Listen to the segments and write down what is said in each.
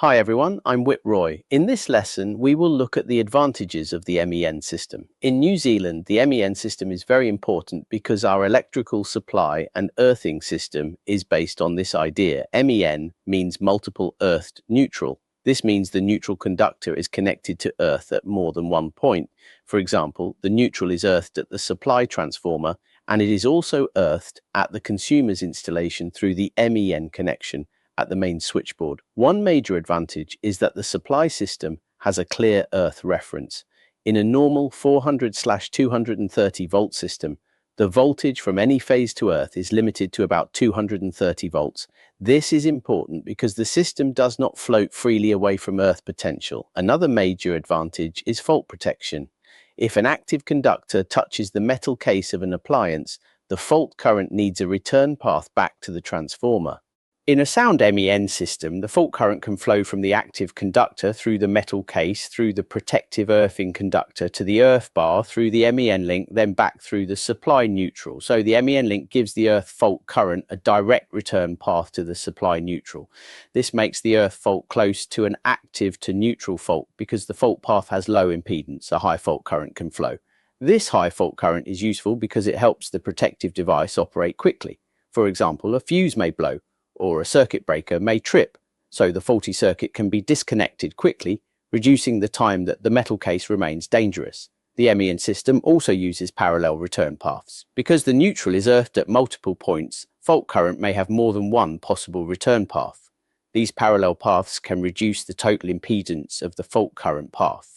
Hi everyone, I'm Whit Roy. In this lesson, we will look at the advantages of the MEN system. In New Zealand, the MEN system is very important because our electrical supply and earthing system is based on this idea. MEN means multiple earthed neutral. This means the neutral conductor is connected to earth at more than one point. For example, the neutral is earthed at the supply transformer, and it is also earthed at the consumer's installation through the MEN connection at the main switchboard. One major advantage is that the supply system has a clear earth reference. In a normal 400/230 volt system, the voltage from any phase to earth is limited to about 230 volts. This is important because the system does not float freely away from earth potential. Another major advantage is fault protection. If an active conductor touches the metal case of an appliance, the fault current needs a return path back to the transformer. In a sound MEN system, the fault current can flow from the active conductor through the metal case, through the protective earthing conductor to the earth bar, through the MEN link, then back through the supply neutral. So the MEN link gives the earth fault current a direct return path to the supply neutral. This makes the earth fault close to an active to neutral fault because the fault path has low impedance, a high fault current can flow. This high fault current is useful because it helps the protective device operate quickly. For example, a fuse may blow, or a circuit breaker may trip, so the faulty circuit can be disconnected quickly, reducing the time that the metal case remains dangerous. The MEN system also uses parallel return paths. Because the neutral is earthed at multiple points, fault current may have more than one possible return path. These parallel paths can reduce the total impedance of the fault current path.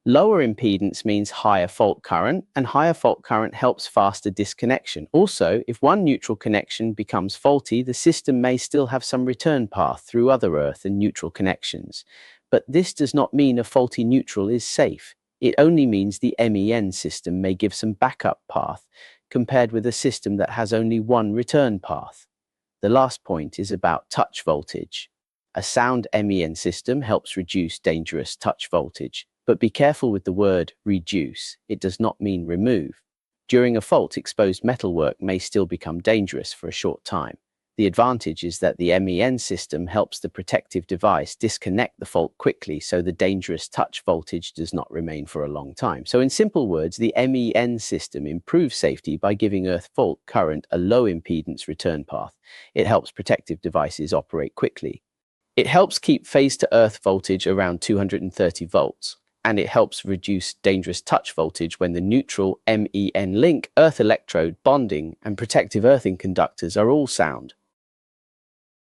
Lower impedance means higher fault current, and higher fault current helps faster disconnection. Also, if one neutral connection becomes faulty, the system may still have some return path through other earth and neutral connections. But this does not mean a faulty neutral is safe. It only means the MEN system may give some backup path compared with a system that has only one return path. The last point is about touch voltage. A sound MEN system helps reduce dangerous touch voltage. But be careful with the word reduce. It does not mean remove. During a fault, exposed metalwork may still become dangerous for a short time. The advantage is that the MEN system helps the protective device disconnect the fault quickly so the dangerous touch voltage does not remain for a long time. So in simple words, the MEN system improves safety by giving earth fault current a low impedance return path. It helps protective devices operate quickly. It helps keep phase to earth voltage around 230 volts. And it helps reduce dangerous touch voltage when the neutral MEN link, earth electrode, bonding, and protective earthing conductors are all sound.